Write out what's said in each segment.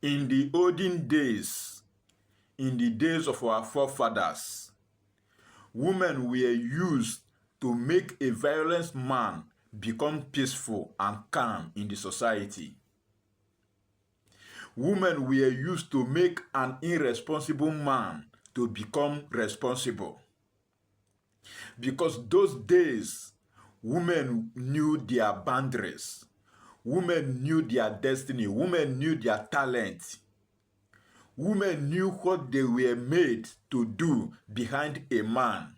In the olden days, in the days of our forefathers, women were used to make a violent man become peaceful and calm in the society. Women were used to make an irresponsible man to become responsible. Because those days, women knew their boundaries. Women knew their destiny. Women knew their talent. Women knew what they were made to do behind a man.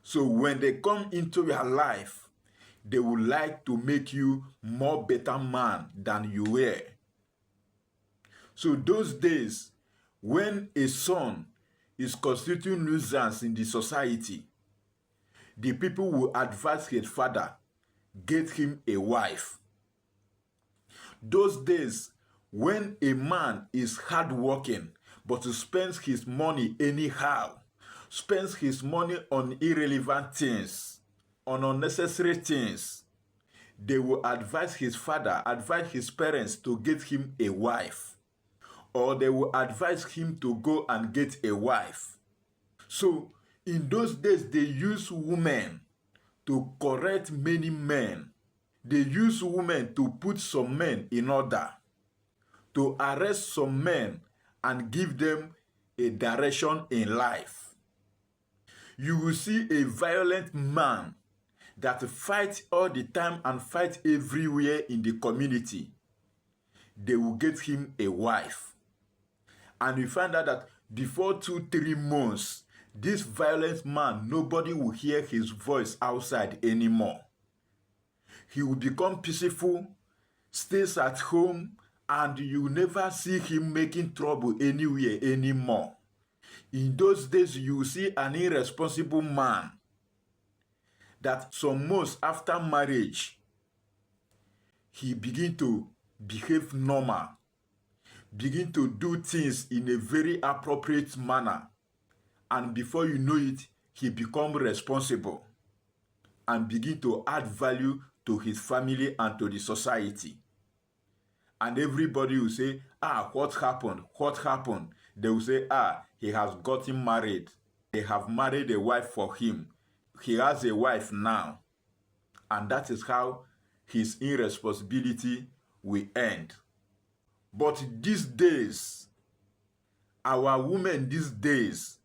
So when they come into your life, they would like to make you more better man than you were. So those days, when a son is constituting nuisance in the society, the people will advise his father, get him a wife. Those days, when a man is hardworking, but spends his money anyhow, spends his money on irrelevant things, on unnecessary things, they will advise his father, advise his parents to get him a wife. Or they will advise him to go and get a wife. So, in those days, they use women to correct many men. They use women to put some men in order, to arrest some men and give them a direction in life. You will see a violent man that fights all the time and fights everywhere in the community. They will get him a wife. And we find out that before 2-3 months, this violent man, nobody will hear his voice outside anymore. He will become peaceful, stays at home, and you never see him making trouble anywhere anymore. In those days, you will see an irresponsible man that some months after marriage, he begin to behave normal, begin to do things in a very appropriate manner. And before you know it, he becomes responsible and begin to add value to his family and to the society. And everybody will say, what happened? What happened? They will say, he has gotten married. They have married a wife for him. He has a wife now. And that is how his irresponsibility will end. But these days, our women these days,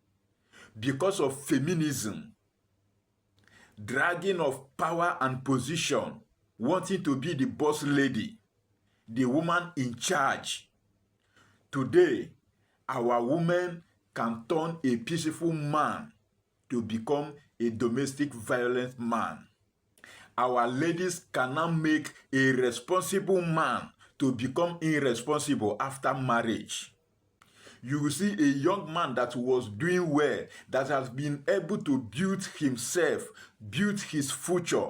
because of feminism, dragging of power and position, wanting to be the boss lady, the woman in charge, today, our women can turn a peaceful man to become a domestic violent man. Our ladies cannot make a responsible man to become irresponsible after marriage. You will see a young man that was doing well, that has been able to build himself, build his future,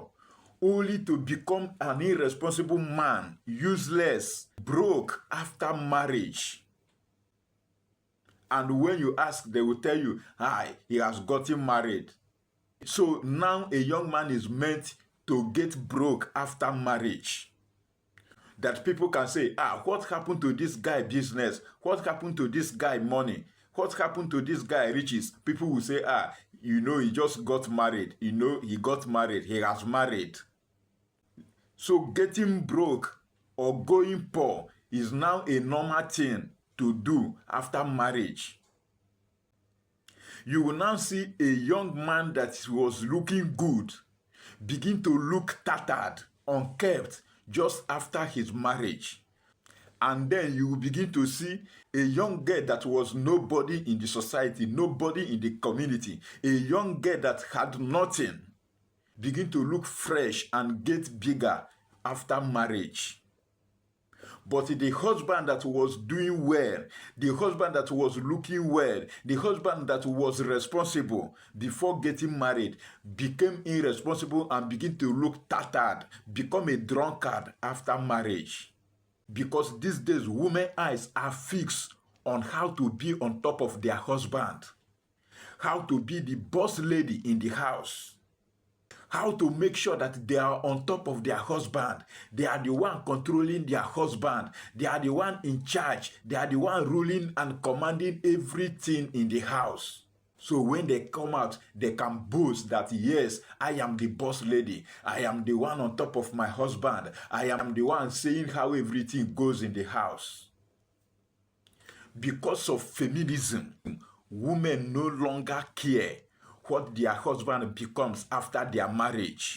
only to become an irresponsible man, useless, broke after marriage. And when you ask, they will tell you, he has gotten married. So now a young man is meant to get broke after marriage. That people can say, what happened to this guy business? What happened to this guy money? What happened to this guy riches? People will say, he just got married. He got married. He has married. So getting broke or going poor is now a normal thing to do after marriage. You will now see a young man that was looking good begin to look tattered, unkempt, just after his marriage. And then you will begin to see a young girl that was nobody in the society, nobody in the community, a young girl that had nothing, begin to look fresh and get bigger after marriage. But the husband that was doing well, the husband that was looking well, the husband that was responsible before getting married became irresponsible and began to look tattered, become a drunkard after marriage. Because these days, women's eyes are fixed on how to be on top of their husband, how to be the boss lady in the house, how to make sure that they are on top of their husband. They are the one controlling their husband. They are the one in charge. They are the one ruling and commanding everything in the house. So when they come out, they can boast that, yes, I am the boss lady. I am the one on top of my husband. I am the one saying how everything goes in the house. Because of feminism, women no longer care what their husband becomes after their marriage.